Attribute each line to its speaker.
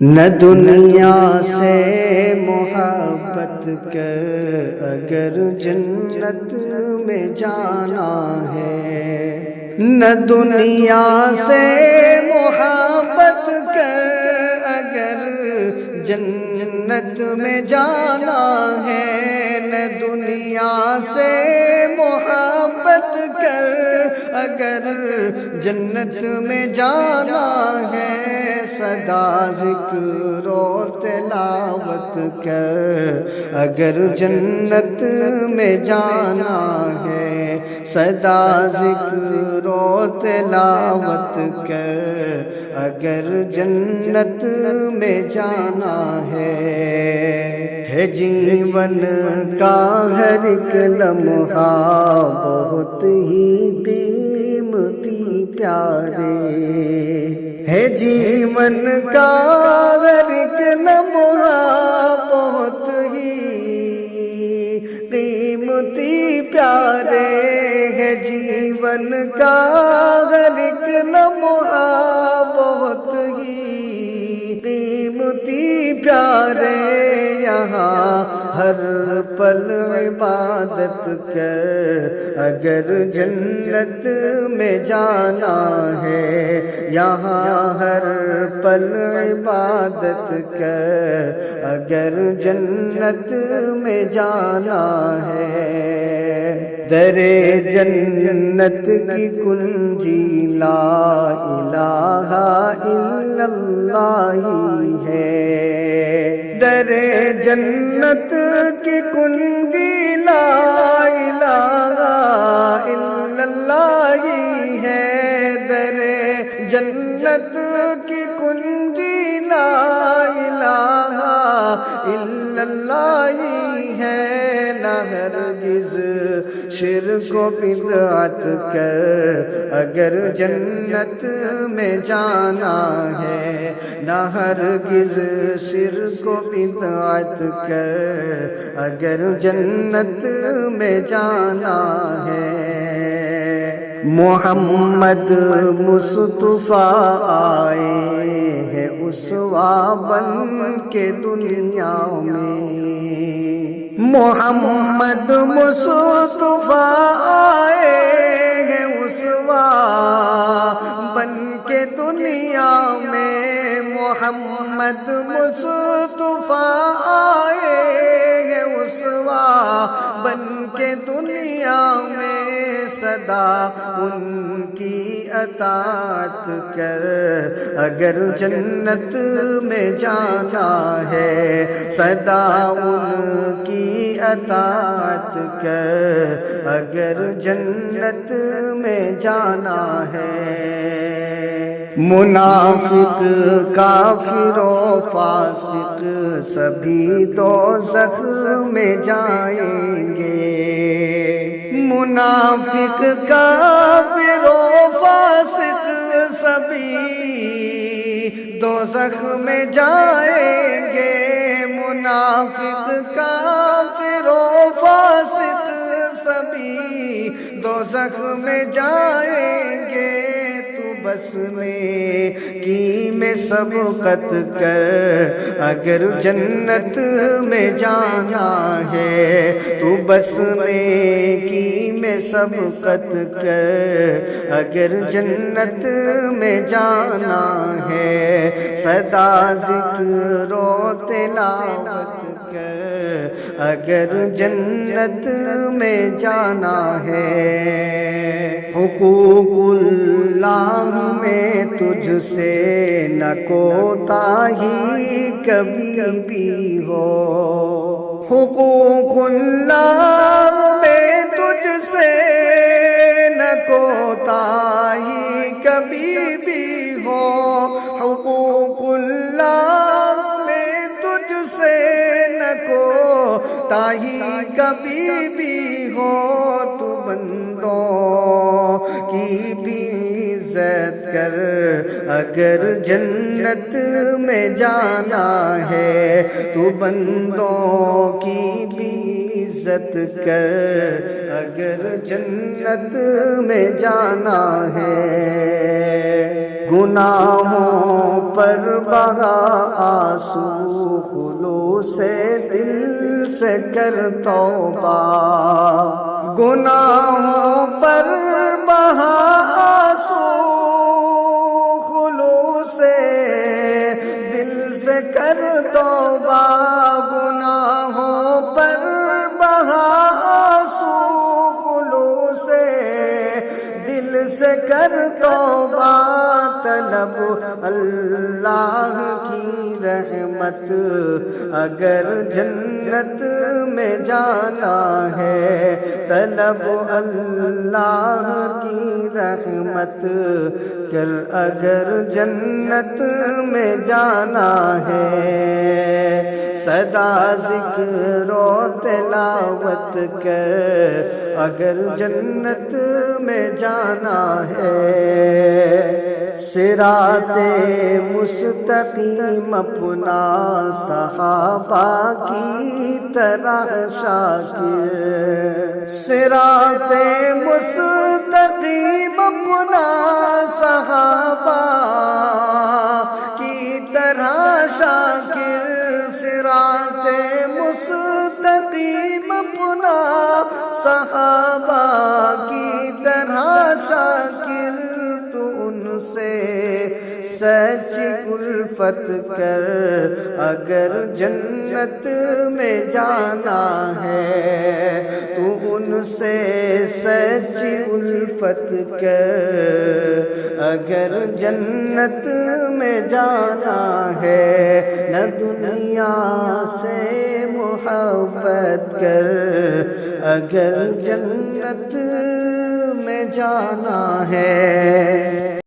Speaker 1: نہ دنیا سے محبت کر اگر جنت میں جانا ہے، نہ دنیا سے محبت کر اگر جنت میں جانا ہے، نہ دنیا سے محبت کر اگر جنت میں جانا ہے، سدا ذکر و تلاوت کر اگر جنت میں جانا ہے، سدا ذکر و تلاوت کر اگر جنت میں جانا ہے جیون کا ہر ایک لمحہ بہت ہی قیمتی پیارے، ہے جیون کا ہر ایک لمحہ بہت ہی قیمتی پیارے، ہے جیون کا ہر ایک لمحہ بہت ہی قیمتی پیارے، یہاں ہر پل عبادت کر اگر جنت میں جانا ہے، یہاں ہر پل عبادت کر اگر جنت میں جانا ہے، در جنت کی کنجی لا الہ الا اللہ ہی ہے، در جنت کی کنجی لا الہ الا اللہ ہی ہے، در جنت کی کنجی لا الہ الا اللہ ہی ہے، نہ ہرگز شرک و بدعت کر اگر جنت میں جانا ہے، نہ ہرگز شرک و بدعت کر اگر جنت میں جانا ہے، محمد مصطفیٰ آئے ہیں اسوہ بن کے دنیا میں، محمد مصطفیٰ آئے ہیں اسوہ بن کے دنیا میں، محمد مصطفیٰ آئے ہیں اسوہ بن کے دنیا میں، سدا ان کی اطاعت کر اگر جنت میں جانا ہے، سدا ان کی اطاعت کر اگر جنت میں جانا ہے، منافق کافر و فاسق سبھی دوزخ میں جائیں گے، منافق کافر و فاسق سبھی دوزخ میں جائیں گے، منافق کافر و فاسق سبھی دوزخ میں جائیں گے، تو بس نیکی میں سبقت کر اگر جنت میں جانا ہے، تو بس نیکی میں سبقت کر اگر جنت میں جانا ہے، سدا ذکر و تلاوت کر اگر جنت میں جانا ہے، حقوق اللہ میں تجھ سے نہ کوتاہی کبھی بھی ہو، حقوق اللہ میں تجھ سے نہ کوتاہی کبھی بھی ہو، حقوق اللہ میں تجھ سے نہ کوتاہی کبھی بھی ہو، تو بندوں کی بھی عزت کر اگر جنت میں جانا ہے، تو بندوں کی بھی عزت کر اگر جنت میں جانا ہے، گناہوں پر بہا آنسو، خلوص دل سے کر توبہ، گناہوں پر بہا آنسو، خلوص دل سے کر توبہ، گناہوں پر بہا آنسو، خلوص دل سے کر توبہ، طلب اللہ کی رحمت اگر جنت میں جانا ہے، طلب اللہ کی رحمت کر اگر جنت میں جانا ہے، سدا ذکر و تلاوت کر اگر جنت میں جانا ہے، صراط مستقیم اپنا صحابہ کی طرح شاکر، صراط مستقیم اپنا صحابہ کی طرح شاکر، صراط مستقیم اپنا صحابہ کی طرح شاکر، تو ان سے سچ الفت کر اگر جنت میں جانا ہے، تو ان سے سچ الفت کر اگر جنت میں جانا ہے، نہ دنیا سے محبت کر اگر جنت میں جانا ہے۔